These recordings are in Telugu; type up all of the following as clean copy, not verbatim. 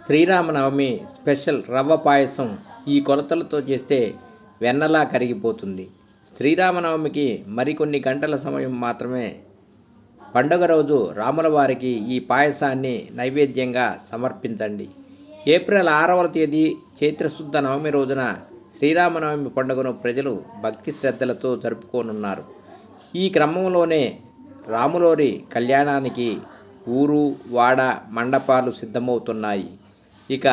శ్రీరామనవమి స్పెషల్ రవ్వ పాయసం ఈ కొలతలతో చేస్తే వెన్నలా కరిగిపోతుంది. శ్రీరామనవమికి మరికొన్ని గంటల సమయం మాత్రమే. పండుగ రోజు రాముల వారికి ఈ పాయసాన్ని నైవేద్యంగా సమర్పించండి. ఏప్రిల్ 6వ తేదీ చైత్రశుద్ధ నవమి రోజున శ్రీరామనవమి పండుగను ప్రజలు భక్తి శ్రద్ధలతో జరుపుకోనున్నారు. ఈ క్రమంలోనే రాములోరి కళ్యాణానికి ఊరు వాడ మండపాలు సిద్ధమవుతున్నాయి. ఇక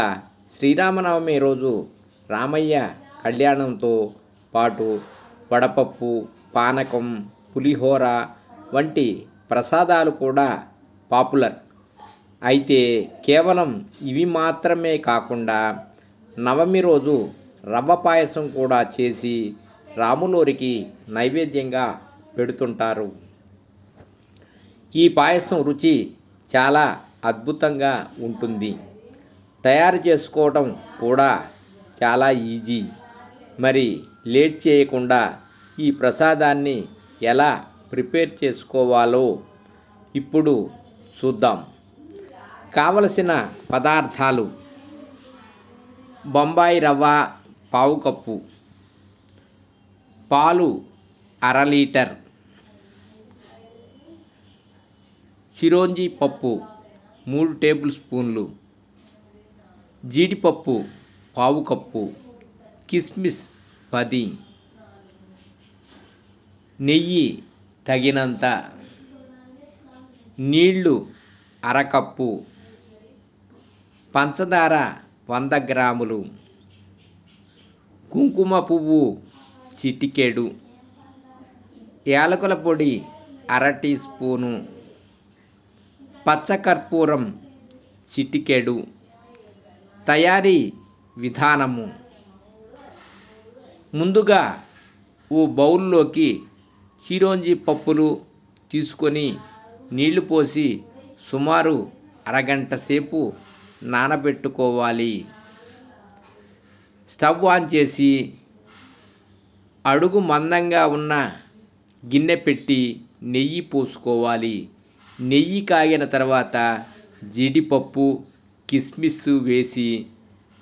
శ్రీరామనవమి రోజు రామయ్య కళ్యాణంతో పాటు వడపప్పు, పానకం, పులిహోర వంటి ప్రసాదాలు కూడా పాపులర్. అయితే కేవలం ఇవి మాత్రమే కాకుండా నవమి రోజు రవ్వ పాయసం కూడా చేసి రాములోరికి నైవేద్యంగా పెడుతుంటారు. ఈ పాయసం రుచి చాలా అద్భుతంగా ఉంటుంది. తయారు చేసుకోవడం కూడా చాలా ఈజీ. మరి లేట్ చేయకుండా ఈ ప్రసాదాన్ని ఎలా ప్రిపేర్ చేసుకోవాలో ఇప్పుడు చూద్దాం. కావలసిన పదార్థాలు: బొంబాయి రవ్వ పావు కప్పు, పాలు 1/2 లీటర్, చిరోంజి పప్పు 3 టేబుల్ స్పూన్లు, జీడిపప్పు పావు కప్పు, కిస్మిస్ 10, నెయ్యి తగినంత, నీళ్లు 1/2 కప్పు, పంచదార 100 గ్రాములు, కుంకుమ పువ్వు చిటికెడు, యాలకుల పొడి 1/2 టీ స్పూను, పచ్చకర్పూరం చిటికెడు. తయారీ విధానము: ముందుగా ఓ బౌల్లోకి చిరోంజి పప్పులు తీసుకొని నీళ్లు పోసి సుమారు అరగంట సేపు నానబెట్టుకోవాలి. స్టవ్ ఆన్ చేసి అడుగు మందంగా ఉన్న గిన్నె పెట్టి నెయ్యి పోసుకోవాలి. నెయ్యి కాగిన తర్వాత జీడిపప్పు, కిస్మిస్ వేసి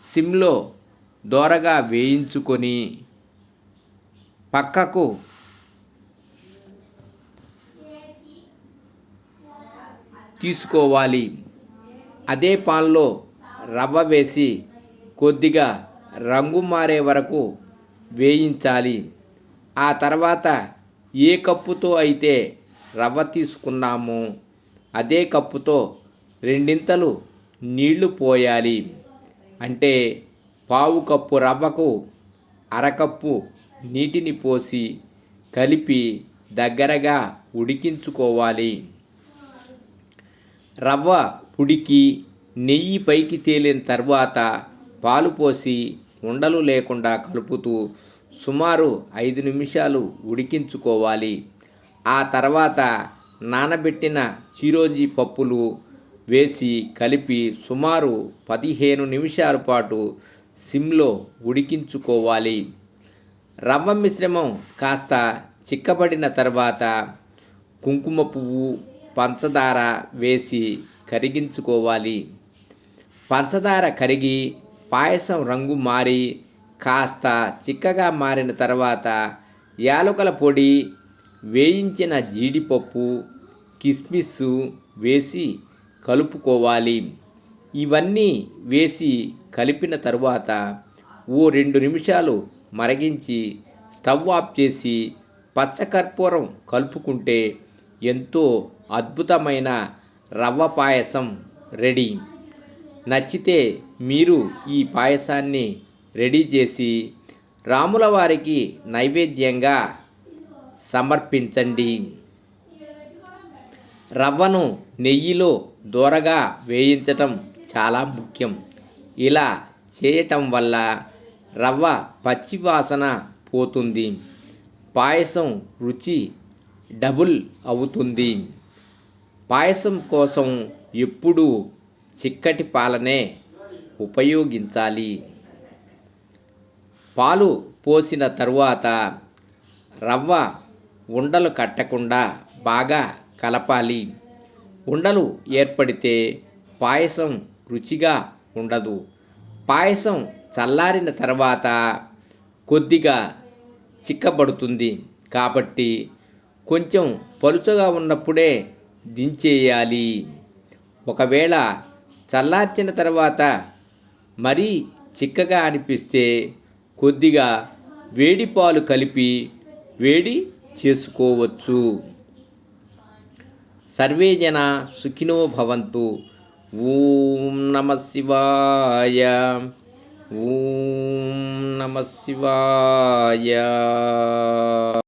సిమ్లో దోరగా వేయించుకొని పక్కకు తీసుకోవాలి. అదే పాన్లో రవ్వ వేసి కొద్దిగా రంగు మారే వరకు వేయించాలి. ఆ తర్వాత ఏ కప్పుతో అయితే రవ్వ తీసుకున్నామో అదే కప్పుతో 2 నీళ్లు పోయాలి. అంటే పావు కప్పు రవ్వకు 1/2 కప్పు నీటిని పోసి కలిపి దగ్గరగా ఉడికించుకోవాలి. రవ్వ ఉడికి నెయ్యి పైకి తేలిన తర్వాత పాలు పోసి ఉండలు లేకుండా కలుపుతూ సుమారు 5 నిమిషాలు ఉడికించుకోవాలి. ఆ తర్వాత నానబెట్టిన చిరోంజి పప్పులు వేసి కలిపి సుమారు 15 నిమిషాల పాటు సిమ్లో ఉడికించుకోవాలి. రవ్వ మిశ్రమం కాస్త చిక్కబడిన తర్వాత కుంకుమ పువ్వు, పంచదార వేసి కరిగించుకోవాలి. పంచదార కరిగి పాయసం రంగు మారి కాస్త చిక్కగా మారిన తర్వాత యాలకుల పొడి, వేయించిన జీడిపప్పు, కిస్మిస్ వేసి కలుపుకోవాలి. ఇవన్నీ వేసి కలిపిన తరువాత ఓ 2 నిమిషాలు మరిగించి స్టవ్ ఆఫ్ చేసి పచ్చకర్పూరం కలుపుకుంటే ఎంతో అద్భుతమైన రవ్వ పాయసం రెడీ. నచ్చితే మీరు ఈ పాయసాన్ని రెడీ చేసి రాముల వారికి నైవేద్యంగా సమర్పించండి. రవ్వను నెయ్యిలో దోరగా వేయించటం చాలా ముఖ్యం. ఇలా చేయటం వల్ల రవ్వ పచ్చివాసన పోతుంది, పాయసం రుచి డబుల్ అవుతుంది. పాయసం కోసం ఎప్పుడూ చిక్కటి పాలనే ఉపయోగించాలి. పాలు పోసిన తరువాత రవ్వ ఉండలు కట్టకుండా బాగా కలపాలి. ఉండలు ఏర్పడితే పాయసం రుచిగా ఉండదు. పాయసం చల్లారిన తర్వాత కొద్దిగా చిక్కబడుతుంది కాబట్టి కొంచెం పలుచగా ఉన్నప్పుడే దించేయాలి. ఒకవేళ చల్లార్చిన తర్వాత మరీ చిక్కగా అనిపిస్తే కొద్దిగా వేడి పాలు కలిపి వేడి చేసుకోవచ్చు. సర్వే జన సుఖినో భవంతు. ఓం నమ శివాయ. ఓం నమ శివాయ.